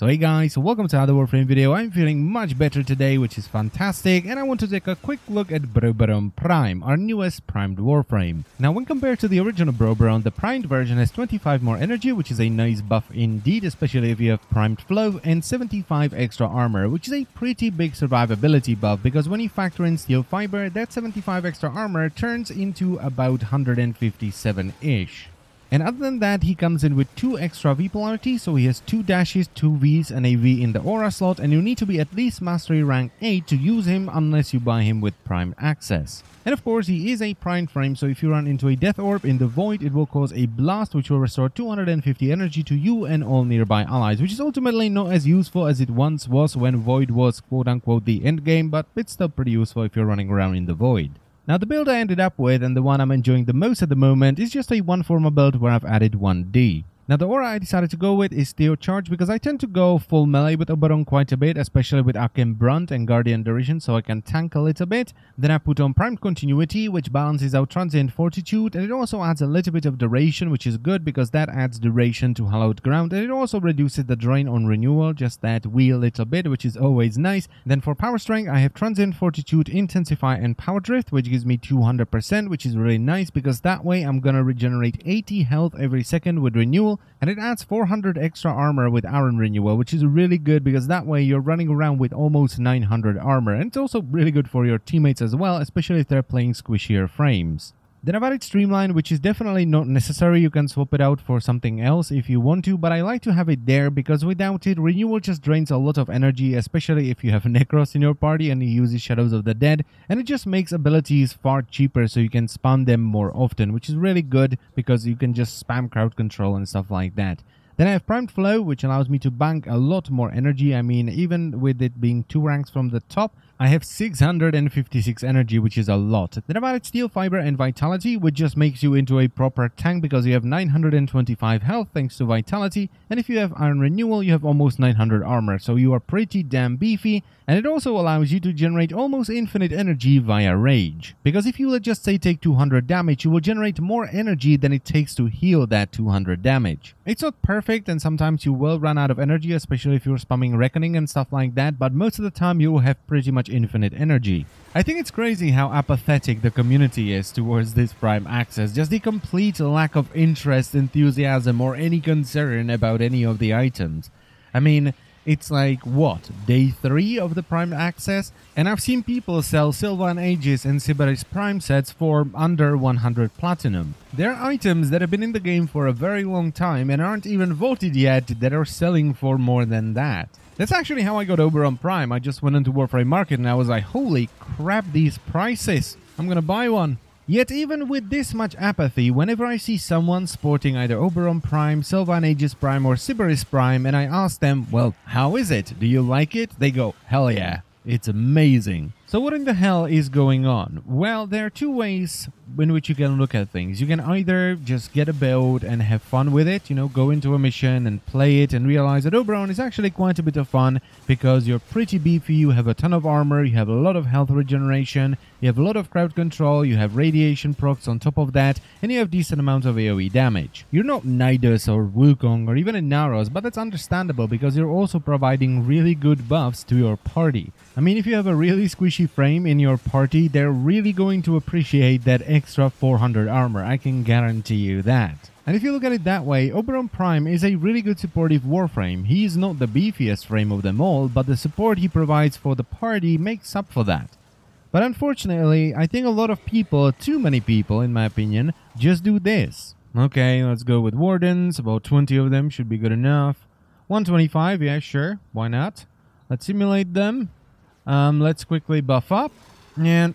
So hey guys, welcome to another Warframe video. I'm feeling much better today, which is fantastic, and I want to take a quick look at Oberon Prime, our newest primed Warframe. Now when compared to the original Broberon, the primed version has 25 more energy, which is a nice buff indeed, especially if you have primed flow, and 75 extra armor, which is a pretty big survivability buff, because when you factor in steel fiber, that 75 extra armor turns into about 157-ish. And other than that, he comes in with 2 extra V polarity, so he has 2 dashes, 2 Vs, and a V in the aura slot, and you need to be at least mastery rank 8 to use him unless you buy him with primed access. And of course, he is a primed frame, so if you run into a death orb in the void, it will cause a blast which will restore 250 energy to you and all nearby allies, which is ultimately not as useful as it once was when void was quote-unquote the endgame, but it's still pretty useful if you're running around in the void. Now the build I ended up with, and the one I'm enjoying the most at the moment, is just a 1 Forma build where I've added 1D. Now the aura I decided to go with is Steel Charge because I tend to go full melee with Oberon quite a bit, especially with Akim Brunt and Guardian Duration, so I can tank a little bit. Then I put on Primed Continuity, which balances out Transient Fortitude, and it also adds a little bit of duration, which is good because that adds duration to Hallowed Ground, and it also reduces the drain on Renewal, just that wee little bit, which is always nice. Then for Power Strength, I have Transient Fortitude, Intensify, and Power Drift, which gives me 200%, which is really nice because that way I'm gonna regenerate 80 health every second with Renewal. And it adds 400 extra armor with Iron Renewal, which is really good because that way you're running around with almost 900 armor. And it's also really good for your teammates as well, especially if they're playing squishier frames. Then I've added Streamline, which is definitely not necessary. You can swap it out for something else if you want to, but I like to have it there because without it, Renewal just drains a lot of energy, especially if you have Necros in your party and he uses Shadows of the Dead, and it just makes abilities far cheaper so you can spam them more often, which is really good because you can just spam crowd control and stuff like that. Then I have Primed Flow, which allows me to bank a lot more energy. I mean, even with it being 2 ranks from the top, I have 656 energy, which is a lot. Then I've added Steel Fiber and Vitality, which just makes you into a proper tank because you have 925 health thanks to Vitality. And if you have Iron Renewal, you have almost 900 armor, so you are pretty damn beefy. And it also allows you to generate almost infinite energy via Rage. Because if you, let's just say, take 200 damage, you will generate more energy than it takes to heal that 200 damage. It's not perfect, and sometimes you will run out of energy, especially if you're spamming Reckoning and stuff like that, but most of the time you will have pretty much infinite energy. I think it's crazy how apathetic the community is towards this Prime access, just the complete lack of interest, enthusiasm, or any concern about any of the items. I mean, it's like, what, day 3 of the Prime access? And I've seen people sell Sylvan Aegis and Sybaris Prime sets for under 100 platinum. There are items that have been in the game for a very long time and aren't even voted yet that are selling for more than that. That's actually how I got Oberon Prime. I just went into Warframe Market and I was like, holy crap, these prices. I'm gonna buy one. Yet even with this much apathy, whenever I see someone sporting either Oberon Prime, Sylvan Aegis Prime, or Sybaris Prime, and I ask them, well, how is it? Do you like it? They go, hell yeah, it's amazing. So what in the hell is going on? Well, there are 2 ways in which you can look at things. You can either just get a build and have fun with it, you know, go into a mission and play it and realize that Oberon is actually quite a bit of fun because you're pretty beefy, you have a ton of armor, you have a lot of health regeneration, you have a lot of crowd control, you have radiation procs on top of that, and you have decent amount of AoE damage. You're not Nidus or Wukong or even a Naros, but that's understandable because you're also providing really good buffs to your party. I mean, if you have a really squishy frame in your party, they're really going to appreciate that extra 400 armor, I can guarantee you that. And if you look at it that way, Oberon Prime is a really good supportive Warframe. He is not the beefiest frame of them all, but the support he provides for the party makes up for that. But unfortunately, I think a lot of people, too many people in my opinion, just do this. Okay, let's go with Wardens, about 20 of them should be good enough. 125, yeah sure, why not? Let's simulate them. Let's quickly buff up, and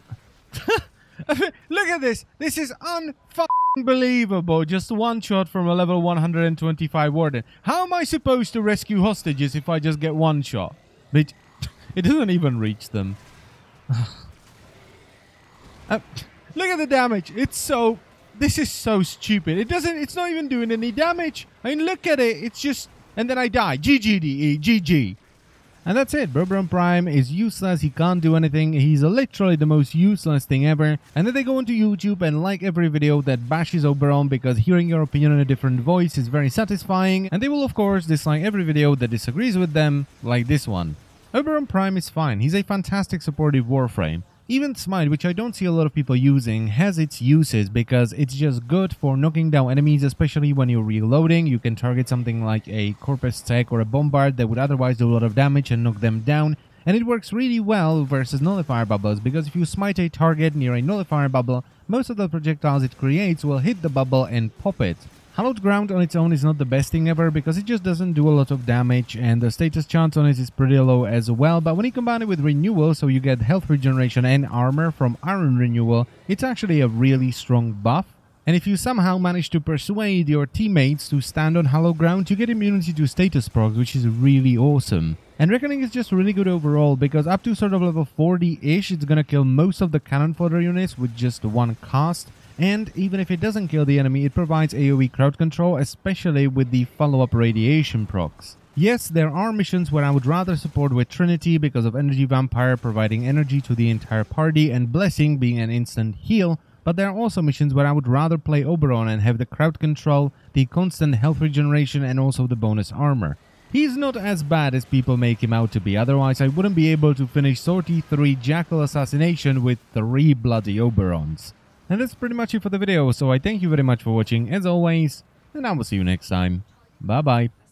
look at this. This is unbelievable. Just one shot from a level 125 Warden. How am I supposed to rescue hostages if I just get one shot? But it doesn't even reach them. Look at the damage. This is so stupid. It's not even doing any damage. I mean, look at it. It's just, and then I die. GG, DE, GG. And that's it. Broberon Prime is useless. He can't do anything. He's literally the most useless thing ever. And then they go onto YouTube and like every video that bashes Oberon, because hearing your opinion in a different voice is very satisfying. And they will of course dislike every video that disagrees with them, like this one. Oberon Prime is fine. He's a fantastic supportive Warframe. Even Smite, which I don't see a lot of people using, has its uses because it's just good for knocking down enemies, especially when you're reloading. You can target something like a Corpus Tech or a Bombard that would otherwise do a lot of damage and knock them down. And it works really well versus Nullifier Bubbles, because if you smite a target near a Nullifier Bubble, most of the projectiles it creates will hit the bubble and pop it. Hallowed Ground on its own is not the best thing ever, because it just doesn't do a lot of damage, and the status chance on it is pretty low as well. But when you combine it with Renewal, so you get health regeneration and armor from Iron Renewal, it's actually a really strong buff. And if you somehow manage to persuade your teammates to stand on Hallowed Ground, you get immunity to status procs, which is really awesome. And Reckoning is just really good overall, because up to sort of level 40-ish, it's gonna kill most of the cannon fodder units with just one cast. And even if it doesn't kill the enemy, it provides AoE crowd control, especially with the follow-up radiation procs. Yes, there are missions where I would rather support with Trinity because of Energy Vampire providing energy to the entire party and Blessing being an instant heal, but there are also missions where I would rather play Oberon and have the crowd control, the constant health regeneration, and also the bonus armor. He's not as bad as people make him out to be, otherwise I wouldn't be able to finish Sortie 3 Jackal Assassination with 3 bloody Oberons. And that's pretty much it for the video, so I thank you very much for watching as always, and I will see you next time. Bye bye.